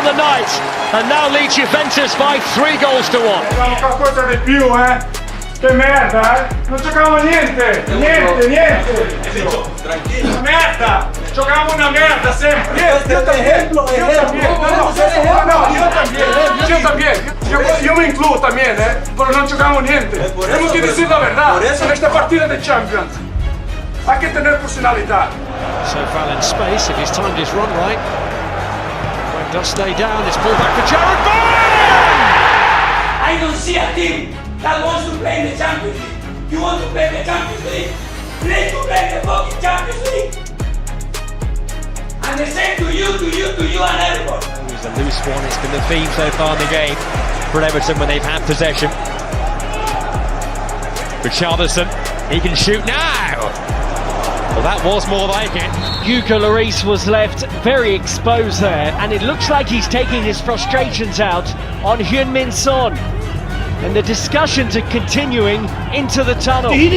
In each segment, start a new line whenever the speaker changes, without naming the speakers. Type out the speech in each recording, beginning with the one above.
the night and now leads Juventus by 3 goals to 1.
Qualcosa di più, Che merda, Non giocavamo niente! Tranquillo! Una merda! Giocavamo una merda sempre! Yo también! Yo me incluyo también, Pero no jugamos niente. Tenemos que decir la verdad. En esta partida de Champions hay que tener personalidad.
So Val in space, if he's timed his run right. When does stay down, it's pulled back for Jared Bowen!
I don't see a team that wants to play in the Champions League. You want to play the Champions League? Play to play the fucking Champions League. And the same to you and everybody.
It was a loose one, it's been the theme so far in the game for Everton when they've had possession. Richarlison, he can shoot now! Well, that was more like it.
Hugo Lloris was left very exposed there, and it looks like he's taking his frustrations out on Heung-min Son. And the discussions are continuing into the tunnel.
Is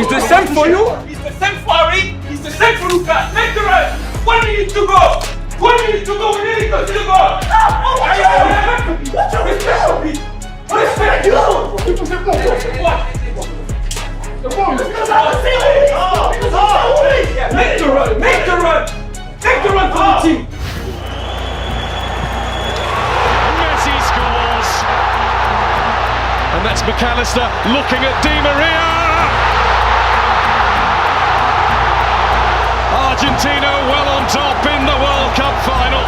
the same for you?
It's the same for Ari, it's the same for Lucas. Make the run! 1 minute to go! 1 minute to go, we need to go to the goal! Respect you! Make the run! Make the run! Take the run for the team!
Messi scores! And that's McAllister looking at Di Maria! Argentina well on top in the World Cup final.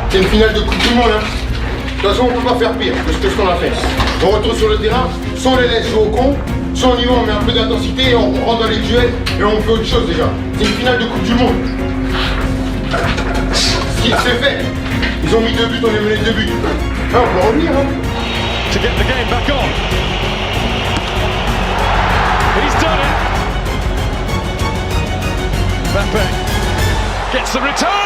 C'est une finale de Coupe du Monde. De toute façon, on ne peut pas faire pire que ce qu'on a fait. On retourne sur le terrain, sans les laisse jouer au con, sans on y va, on met un peu d'intensité, et on rentre dans les duels et on fait autre chose déjà. C'est une finale de Coupe du Monde. Ce qui s'est fait. Ils ont mis 2 buts, on est mené 2 buts. Ah, on peut revenir.
To get the game back on. He's done it. Mbappe gets the return.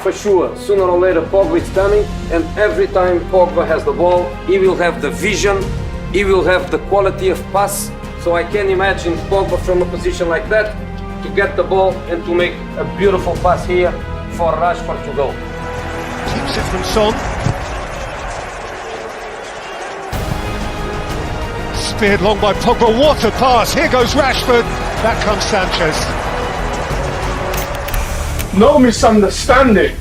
For sure, sooner or later Pogba is coming, and every time Pogba has the ball, he will have the vision, he will have the quality of pass. So I can imagine Pogba from a position like that to get the ball and to make a beautiful pass here for Rashford to go.
Keeps it from Son. Speared long by Pogba, what a pass, here goes Rashford, that comes Sanchez.
No misunderstanding.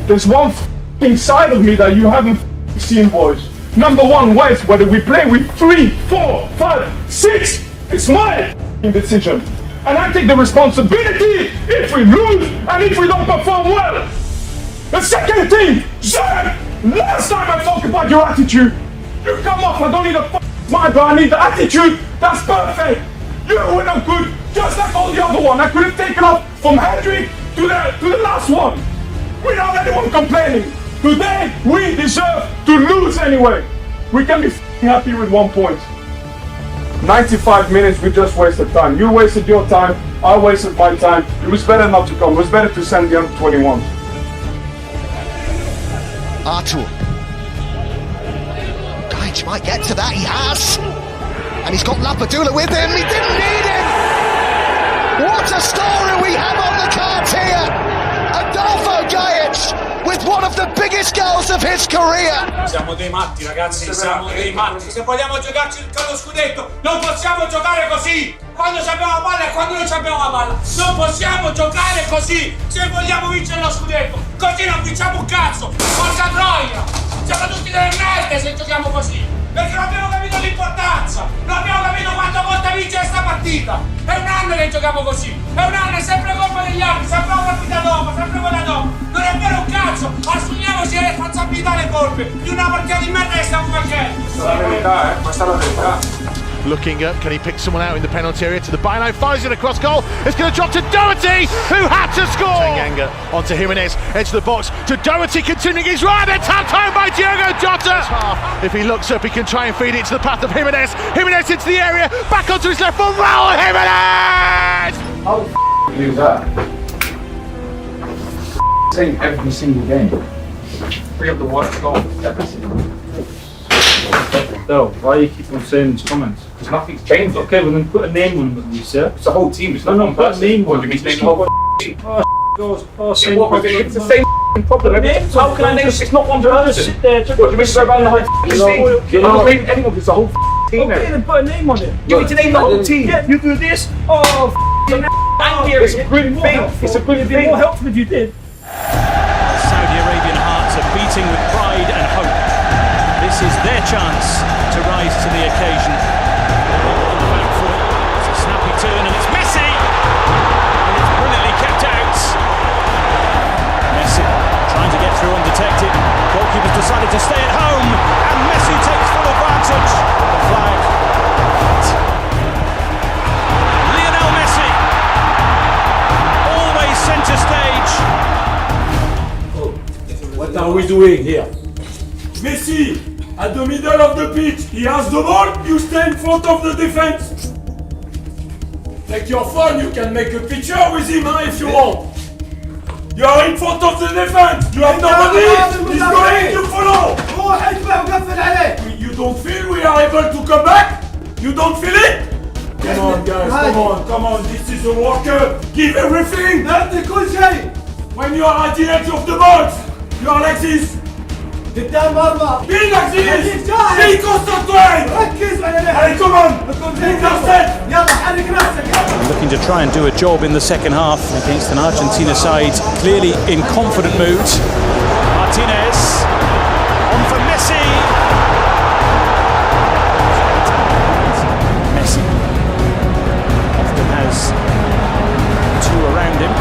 There's one inside of me that you haven't seen, boys. Number one, whether we play with 3, 4, 5, 6, it's my decision. And I take the responsibility if we lose and if we don't perform well. The second thing, sir, last time I talked about your attitude, you come off, I don't need a mind, but I need the attitude, that's perfect. You were not good, just like all the other one. I could have taken off from Hendrick to the last one, without anyone complaining. Today, we deserve to lose anyway. We can be happy with 1 point. 95 minutes, we just wasted time. You wasted your time, I wasted my time. It was better not to come, it was better to send the under 21.
Artur. Gaich might get to that, he has. And he's got Lapadula with him, he didn't need him! What a story we have on the cards here! Adolfo Gaich with one of the biggest goals of his career!
Siamo dei matti ragazzi, siamo dei matti. Se vogliamo giocarci lo scudetto, non possiamo giocare così! Quando abbiamo la palla e quando non abbiamo la palla! Non possiamo giocare così! Se vogliamo vincere lo scudetto, così non vinciamo un cazzo! Porca troia! Siamo tutti delle merde se giochiamo così! Perché non abbiamo capito l'importanza, non abbiamo capito quanto conta vincere questa partita. È un anno che giochiamo così, è un anno, è sempre colpa degli altri, sempre una partita dopo, sempre quella dopo. Non è vero un cazzo, assumiamoci le responsabilità e le colpe di una partita di merda che stiamo facendo.
Questa è la verità, questa è la verità.
Looking up, can he pick someone out in the penalty area to the byline, fires it across goal, it's going to drop to Doherty, who had to score! Tanganga onto Jimenez, edge of the box, to Doherty, continuing his run, and tapped home by Diogo Jota! If he looks up, he can try and feed it to the path of Jimenez, Jimenez into the area, back onto his left foot, Raul Jimenez!
How the do that? Saying every single game. free of the water. Go. No, why you keep on saying these comments? Because nothing's changed. Okay, well then put a name on them, you say. It's the whole team. It's not one person. Put a name on them. It's the whole team. It's the same problem. How can I name it? It's not one person. Sit there. What, do you mean to go around the whole team? You're not naming anyone. It's the whole team. Okay, then put a name on it. You need to name the whole team. Yeah, you do this. Oh, it's a good thing. It's a good thing. It'd be more helpful if you did.
Saudi Arabian hearts are beating with pride and hope. This is their chance to rise to the occasion. On the back foot, it's a snappy turn and it's Messi! And it's brilliantly kept out. Messi trying to get through undetected. Goalkeeper's decided to stay at home and Messi takes full advantage. The flag. Lionel Messi, always centre stage.
What are we doing here? Messi, at the middle of the pitch, he has the ball, you stay in front of the defense. Take your phone, you can make a picture with him if you want. You are in front of the defense, you have nobody, he's going to follow. You don't feel we are able to come back? You don't feel it? Come on guys, come on, this is a World Cup, give everything. When you are at the edge of the box, you are like this. Be like this. Be concentrated. Allez, come on.
Looking to try and do a job in the second half against an Argentina side clearly in confident mood. Martinez on for Messi. Messi often has two around him.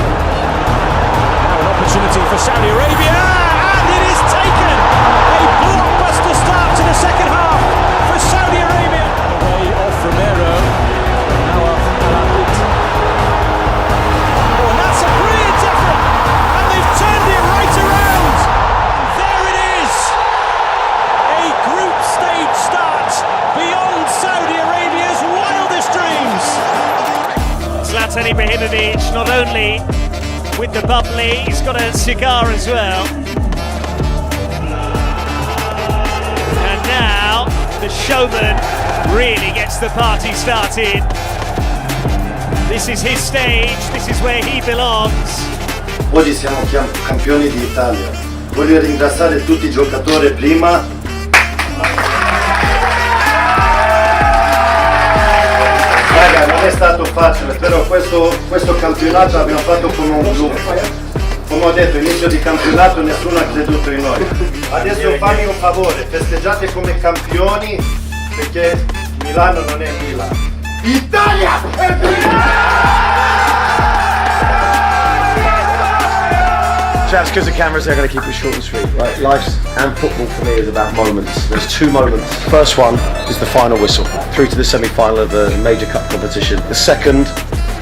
Now an opportunity for Saudi Arabia, and it is taken. A blockbuster start to the second half for Saudi Arabia. Away off Romero. Now off Al-Abid. Oh, and that's a brilliant effort. And they've turned it right around. And there it is. A group stage start beyond Saudi Arabia's wildest dreams.
Zlatan Ibrahimovic not only with the bubbly, he's got a cigar as well. And now the showman really gets the party started. This is his stage, this is where he belongs.
Oggi siamo campioni d'Italia. Voglio ringraziare tutti i giocatori prima. Raga, non è stato facile, però questo campionato abbiamo fatto come un gruppo. Come ho detto, inizio di campionato nessuno ha creduto in noi. Adesso fammi un favore, festeggiate come campioni perché Milano non è Milano. Italia è
Chaps, because the camera's there, I'm going to keep it short and sweet. Right, life and football for me is about moments. There's two moments. First one is the final whistle, through to the semi-final of a major cup competition. The second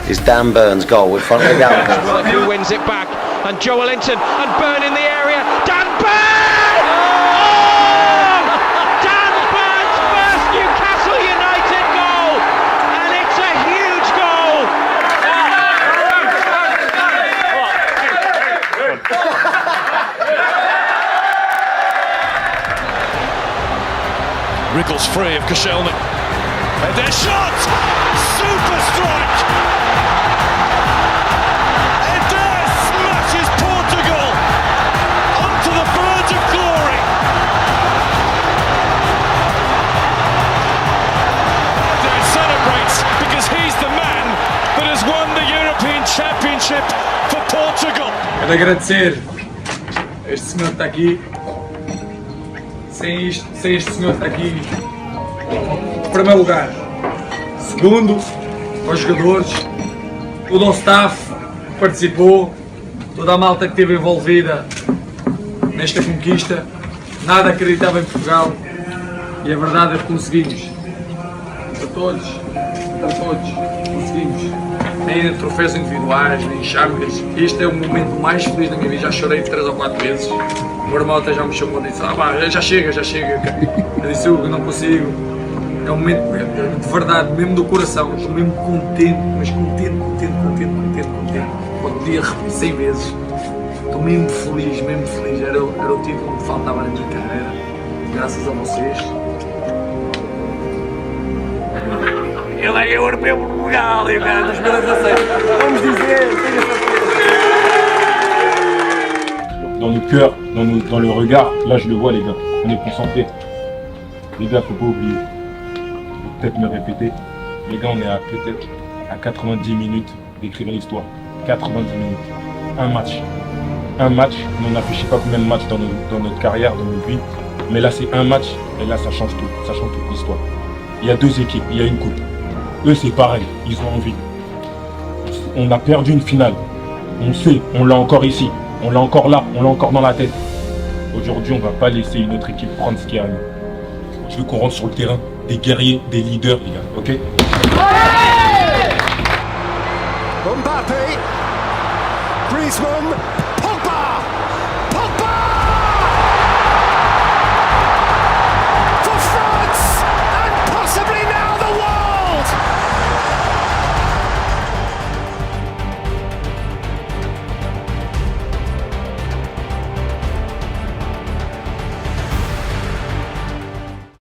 is Dan Burn's goal in front of the gallery.
Who wins it back? And Joel Linton and Burn in the area. Dan Burn! Oh! Dan Burn's first Newcastle United goal, and it's a huge goal. Wriggles free of Koscielny. And their shot! Super strike! Eder smashes Portugal onto the verge of glory. Eder celebrates because he's the man that has won the European Championship for Portugal.
Quero agradecer a este senhor que está aqui. Sem este senhor que está aqui, em primeiro lugar. Segundo, aos jogadores, todo o staff que participou, toda a malta que esteve envolvida nesta conquista. Nada acreditava em Portugal e a verdade é que conseguimos. Para todos, conseguimos. Nem troféus individuais, nem champions. Este é o momento mais feliz da minha vida. Já chorei 3 ou 4 vezes. O meu irmão até já me chamou e disse: já chega. Eu disse: eu não consigo. É um momento de verdade, mesmo do coração. Estou mesmo contente, mas contente. Podia repetir 100 vezes.
Estou mesmo feliz, era o tempo que me faltava na minha carreira, graças a vocês. Eu ganhei o europeu por Portugal e o cara 2016. Vamos dizer, tenho
Dans nos cœurs, dans le regard, là je le vois les gars, on est concentrés. Les gars, faut pas oublier, faut peut-être me répéter, les gars on est peut-être à 90 minutes d'écrire l'histoire. 90 minutes. Un match, on a fait je sais pas combien de matchs dans notre carrière, dans notre vie, mais là c'est un match et là ça change toute l'histoire. Il y a deux équipes, il y a une coupe. Eux c'est pareil, ils ont envie. On a perdu une finale, on sait, on l'a encore ici, on l'a encore là, on l'a encore dans la tête. Aujourd'hui on va pas laisser une autre équipe prendre ce qui arrive. Je veux qu'on rentre sur le terrain, des guerriers, des leaders les gars, ok?
Mbappé, Griezmann.